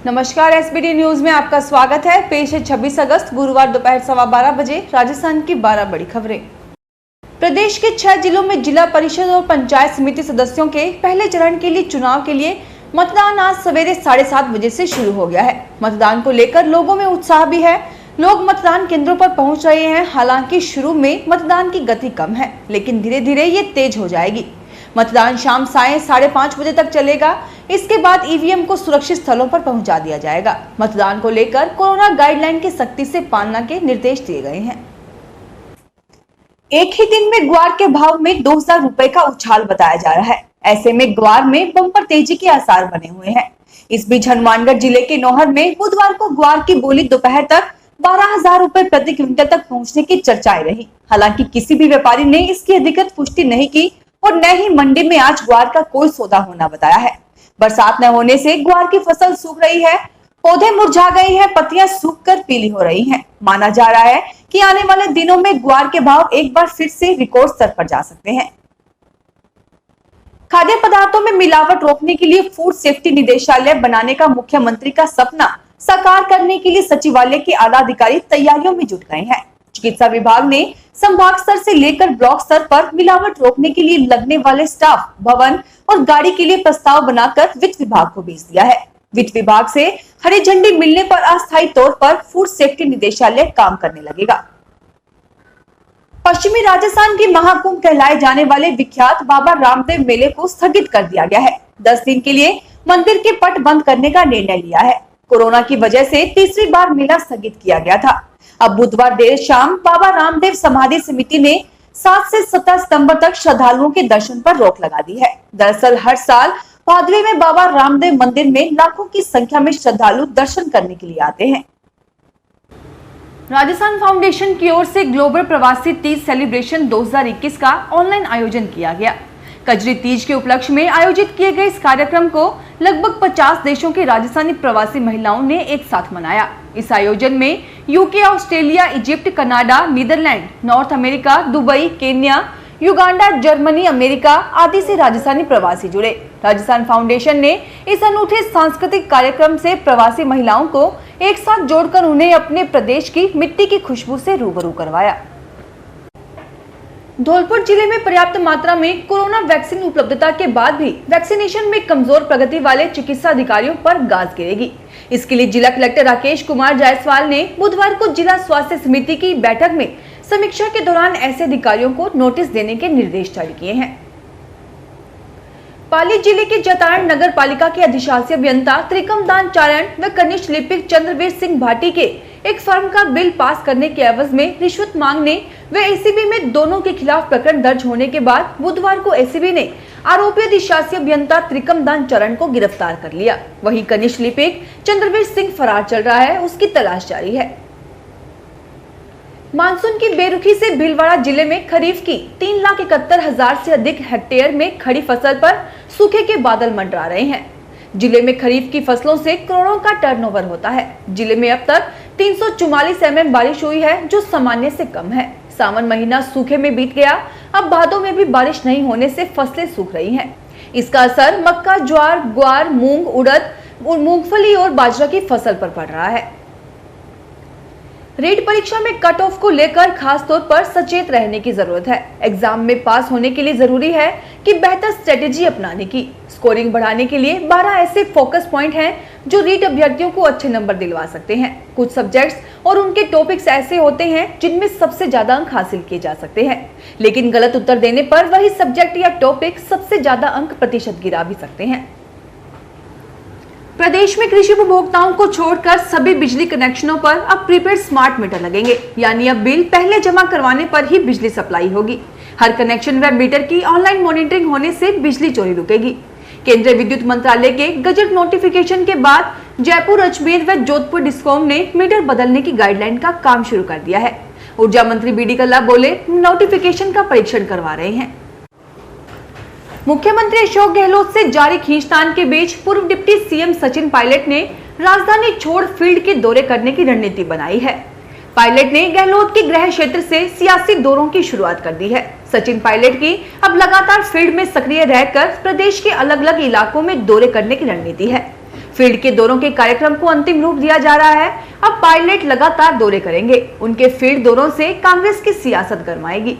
नमस्कार, SBD news में आपका स्वागत है। पेश है 26 अगस्त गुरुवार दोपहर 12:15 बजे राजस्थान की 12 बड़ी खबरें। प्रदेश के 6 जिलों में जिला परिषद और पंचायत समिति सदस्यों के पहले चरण के लिए चुनाव के लिए मतदान आज सवेरे 7:30 बजे से शुरू हो गया है। मतदान को लेकर लोगों में उत्साह भी है। लोग मतदान केंद्रों पर पहुंच रहे हैं। हालांकि शुरू में मतदान की गति कम है, लेकिन धीरे धीरे ये तेज हो जाएगी। मतदान शाम 5:30 बजे तक चलेगा। इसके बाद ईवीएम को सुरक्षित स्थलों पर पहुंचा दिया जाएगा। मतदान को लेकर कोरोना गाइडलाइन की सख्ती से पालना के निर्देश दिए गए हैं। एक ही दिन में ग्वार के भाव में 2000 रुपए का उछाल बताया जा रहा है। ऐसे में ग्वार में बम्पर तेजी के आसार बने हुए हैं। इस बीच हनुमानगढ़ जिले के नौहर में बुधवार को ग्वार की बोली दोपहर तक 12,000 रुपए प्रति क्विंटल तक पहुंचने की चर्चाएं रही। हालांकि किसी भी व्यापारी ने इसकी अधिकृत पुष्टि नहीं की और न ही मंडी में आज ग्वार का कोई सौदा होना बताया है। बरसात न होने से ग्वार की फसल सूख रही है। पौधे मुरझा गए हैं, पत्तियां सूखकर पीली हो रही हैं। माना जा रहा है कि आने वाले दिनों में ग्वार के भाव एक बार फिर से रिकॉर्ड स्तर पर जा सकते हैं। खाद्य पदार्थों में मिलावट रोकने के लिए फूड सेफ्टी निदेशालय बनाने का मुख्यमंत्री का सपना साकार करने के लिए सचिवालय के आला अधिकारी तैयारियों में जुट गए हैं। चिकित्सा विभाग ने संभाग स्तर से लेकर ब्लॉक स्तर पर मिलावट रोकने के लिए लगने वाले स्टाफ, भवन और गाड़ी के लिए प्रस्ताव बनाकर वित्त विभाग को भेज दिया है। वित्त विभाग से हरी झंडी मिलने पर अस्थायी तौर पर फूड सेफ्टी निदेशालय काम करने लगेगा। पश्चिमी राजस्थान की महाकुंभ कहलाए जाने वाले विख्यात बाबा रामदेव मेले को स्थगित कर दिया गया है। 10 दिन के लिए मंदिर के पट बंद करने का निर्णय लिया है। कोरोना की वजह से तीसरी बार मेला स्थगित किया गया था। अब बुधवार देर शाम बाबा रामदेव समाधि समिति ने 7 से 17 सितंबर तक श्रद्धालुओं के दर्शन पर रोक लगा दी है। दरअसल हर साल भादवे में बाबा रामदेव मंदिर में लाखों की संख्या में श्रद्धालु दर्शन करने के लिए आते हैं। राजस्थान फाउंडेशन की ओर से ग्लोबल प्रवासी तीज सेलिब्रेशन 2021 का ऑनलाइन आयोजन किया गया। कजरी तीज के उपलक्ष्य में आयोजित किए गए इस कार्यक्रम को लगभग 50 देशों की राजस्थानी प्रवासी महिलाओं ने एक साथ मनाया। इस आयोजन में UK, Australia, Egypt, Canada, Netherland, North America, Dubai, Kenya, Uganda, Germany, America आदि से राजस्थानी प्रवासी जुड़े। राजस्थान फाउंडेशन ने इस अनूठे सांस्कृतिक कार्यक्रम से प्रवासी महिलाओं को एक साथ जोड़कर उन्हें अपने प्रदेश की मिट्टी की खुशबू से रूबरू करवाया। धौलपुर जिले में पर्याप्त मात्रा में कोरोना वैक्सीन उपलब्धता के बाद भी वैक्सीनेशन में कमजोर प्रगति वाले चिकित्सा अधिकारियों पर गाज गिरेगी। इसके लिए जिला कलेक्टर राकेश कुमार जायसवाल ने बुधवार को जिला स्वास्थ्य समिति की बैठक में समीक्षा के दौरान ऐसे अधिकारियों को नोटिस देने के निर्देश जारी किए हैं। पाली जिले के जतारण नगर पालिका के अधिशासी अभियंता त्रिकमदान चारण व कनिष्ठ लिपिक चंद्रवीर सिंह भाटी के एक फर्म का बिल पास करने के एवज में रिश्वत मांगने व एसीबी में दोनों के खिलाफ प्रकरण दर्ज होने के बाद बुधवार को एसीबी ने आरोपी अधिशासी अभियंता त्रिकमदान चरण को गिरफ्तार कर लिया। वहीं कनिष्ठ लिपिक चंद्रवीर सिंह फरार चल रहा है, उसकी तलाश जारी है। मानसून की बेरुखी से भीलवाड़ा जिले में खरीफ की 3,71,000 से अधिक हेक्टेयर में खड़ी फसल पर सूखे के बादल मंडरा रहे हैं। जिले में खरीफ की फसलों से करोड़ों का टर्नओवर होता है। जिले में अब तक 344 mm बारिश हुई है, जो सामान्य से कम है। सावन महीना सूखे में बीत गया। अब भादों में भी बारिश नहीं होने से फसलें सूख रही हैं। इसका असर मक्का, ज्वार, ग्वार, मूंग, उड़द, मूंगफली और बाजरा की फसल पर पड़ रहा है। रीट परीक्षा में कट ऑफ को लेकर खास तौर पर सचेत रहने की जरूरत है। एग्जाम में पास होने के लिए जरूरी है कि बेहतर स्ट्रेटेजी अपनाने की। स्कोरिंग बढ़ाने के लिए 12 ऐसे फोकस पॉइंट हैं जो रीट अभ्यर्थियों को अच्छे नंबर दिलवा सकते हैं। कुछ सब्जेक्ट्स और उनके टॉपिक्स ऐसे होते हैं जिनमें सबसे ज्यादा अंक हासिल किए जा सकते हैं, लेकिन गलत उत्तर देने पर वही सब्जेक्ट या टॉपिक सबसे ज्यादा अंक प्रतिशत गिरा भी सकते हैं। प्रदेश में कृषि उपभोक्ताओं को छोड़कर सभी बिजली कनेक्शनों पर अब प्रीपेड स्मार्ट मीटर लगेंगे, यानी अब बिल पहले जमा करवाने पर ही बिजली सप्लाई होगी। हर कनेक्शन व मीटर की ऑनलाइन मॉनिटरिंग होने से बिजली चोरी रुकेगी। केंद्रीय विद्युत मंत्रालय के गजट नोटिफिकेशन के बाद जयपुर, अजमेर व जोधपुर डिस्कॉम ने मीटर बदलने की गाइडलाइन का काम शुरू कर दिया है। ऊर्जा मंत्री बीडी कल्ला बोले, नोटिफिकेशन का परीक्षण करवा रहे हैं। मुख्यमंत्री अशोक गहलोत से जारी खींचतान के बीच पूर्व डिप्टी सीएम सचिन पायलट ने राजधानी छोड़ फील्ड के दौरे करने की रणनीति बनाई है। पायलट ने गहलोत के गृह क्षेत्र से सियासी दौरों की शुरुआत कर दी है। सचिन पायलट की अब लगातार फील्ड में सक्रिय रहकर प्रदेश के अलग अलग इलाकों में दौरे करने की रणनीति है। फील्ड के दौरों के कार्यक्रम को अंतिम रूप दिया जा रहा है। अब पायलट लगातार दौरे करेंगे। उनके फील्ड दौरों से कांग्रेस की सियासत गरमाएगी।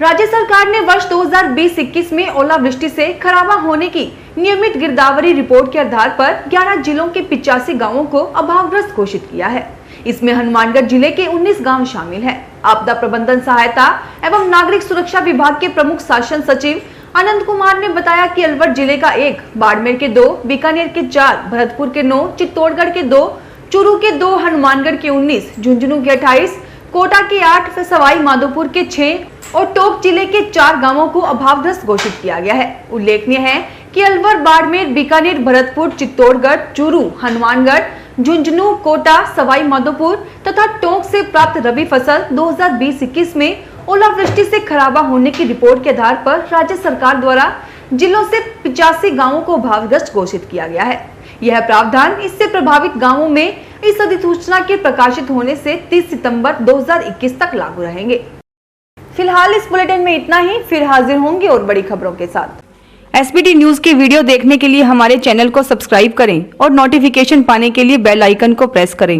राज्य सरकार ने वर्ष 2020-21 में ओलावृष्टि से खराबा होने की नियमित गिरदावरी रिपोर्ट के आधार पर 11 जिलों के 85 गांवों को अभावग्रस्त घोषित किया है। इसमें हनुमानगढ़ जिले के 19 गांव शामिल हैं। आपदा प्रबंधन सहायता एवं नागरिक सुरक्षा विभाग के प्रमुख शासन सचिव आनंद कुमार ने बताया कि अलवर जिले का 1, बाड़मेर के 2, बीकानेर के 4, भरतपुर के 9, चित्तौड़गढ़ के 2, चूरू के 2, हनुमानगढ़ के 19, झुंझुनू के 28, कोटा के 8, सवाई माधोपुर के 6 और टोंक जिले के 4 गांवों को अभावग्रस्त घोषित किया गया है। उल्लेखनीय है कि अलवर, बाड़मेर, बीकानेर, भरतपुर, चित्तौड़गढ़, चूरू, हनुमानगढ़, झुंझुनू, कोटा, सवाई माधोपुर तथा टोंक से प्राप्त रबी फसल 2020-21 में ओलावृष्टि से खराबा होने की रिपोर्ट के आधार पर राज्य सरकार द्वारा जिलों से 85 गांवों को अभावग्रस्त घोषित किया गया है। यह प्रावधान इससे प्रभावित गांवों में इस अधिसूचना के प्रकाशित होने से 30 सितंबर 2021 तक लागू रहेंगे। फिलहाल इस बुलेटिन में इतना ही। फिर हाजिर होंगे और बड़ी खबरों के साथ। एसबीटी न्यूज के वीडियो देखने के लिए हमारे चैनल को सब्सक्राइब करें और नोटिफिकेशन पाने के लिए बेल आइकन को प्रेस करें।